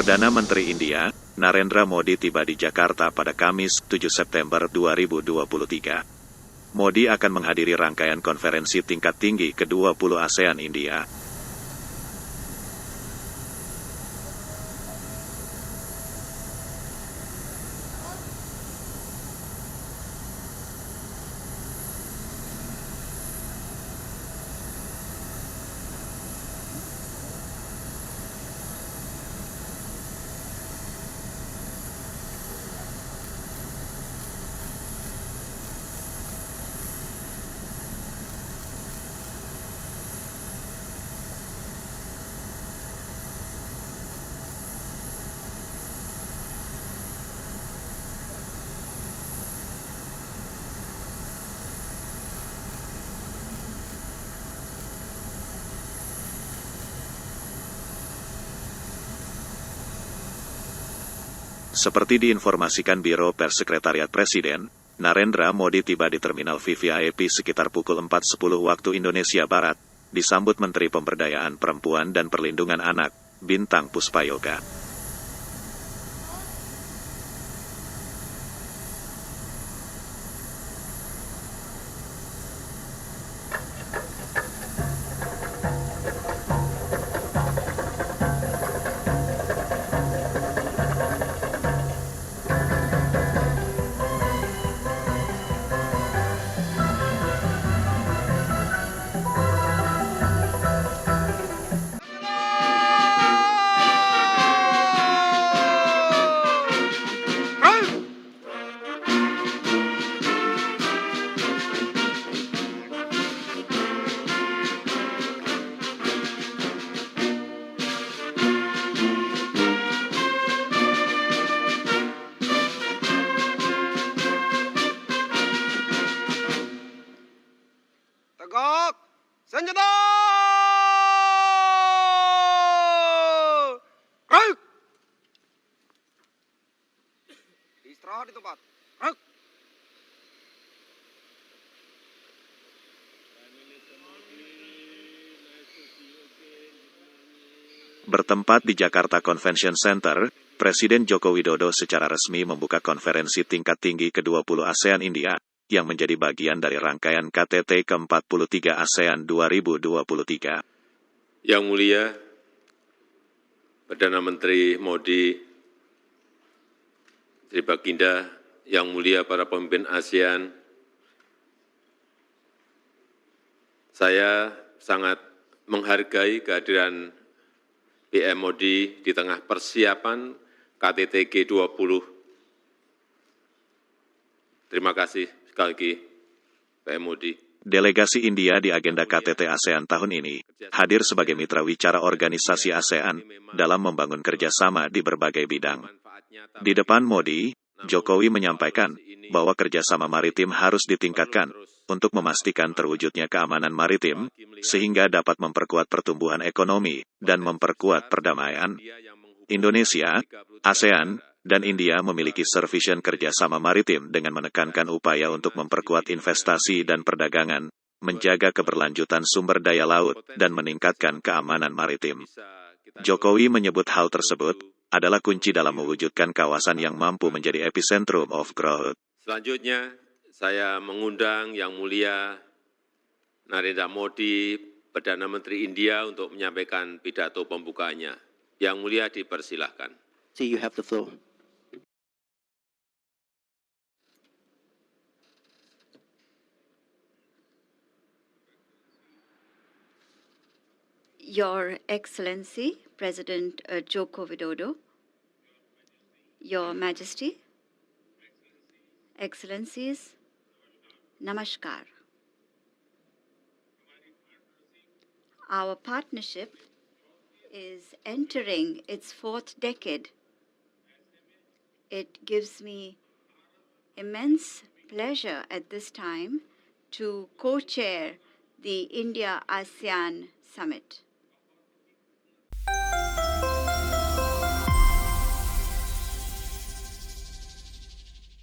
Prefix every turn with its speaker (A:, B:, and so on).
A: Perdana Menteri India, Narendra Modi tiba di Jakarta pada Kamis 7 September 2023. Modi akan menghadiri rangkaian konferensi tingkat tinggi ke-20 ASEAN India. Seperti diinformasikan Biro Pers Sekretariat Presiden, Narendra Modi tiba di Terminal VVIP sekitar pukul 4.10 waktu Indonesia Barat, disambut Menteri Pemberdayaan Perempuan dan Perlindungan Anak, Bintang Puspayoga.
B: Tegak, senjata! Gerak! Istirahat di tempat. Gerak!
A: Bertempat di Jakarta Convention Center, Presiden Joko Widodo secara resmi membuka konferensi tingkat tinggi ke-20 ASEAN India, yang menjadi bagian dari rangkaian KTT ke-43 ASEAN 2023.
C: Yang mulia, Perdana Menteri Modi, Sri Baginda, yang mulia para pemimpin ASEAN, saya sangat menghargai kehadiran PM Modi di tengah persiapan KTT G20. Terima kasih sekali lagi, PM Modi.
A: Delegasi India di agenda KTT ASEAN tahun ini hadir sebagai mitra wicara organisasi ASEAN dalam membangun kerjasama di berbagai bidang. Di depan Modi, Jokowi menyampaikan bahwa kerjasama maritim harus ditingkatkan untuk memastikan terwujudnya keamanan maritim, sehingga dapat memperkuat pertumbuhan ekonomi dan memperkuat perdamaian. Indonesia, ASEAN, dan India memiliki Survision kerjasama maritim dengan menekankan upaya untuk memperkuat investasi dan perdagangan, menjaga keberlanjutan sumber daya laut, dan meningkatkan keamanan maritim. Jokowi menyebut hal tersebut adalah kunci dalam mewujudkan kawasan yang mampu menjadi epicentrum of growth.
C: Selanjutnya, saya mengundang Yang Mulia Narendra Modi, Perdana Menteri India, untuk menyampaikan pidato pembukaannya. Yang Mulia dipersilahkan.
D: So you have the floor.
E: Your Excellency, President Joko Widodo, Your Majesty, Excellencies, Namaskar. Our partnership is entering its 4th decade. It gives me immense pleasure at this time to co-chair the India-ASEAN Summit.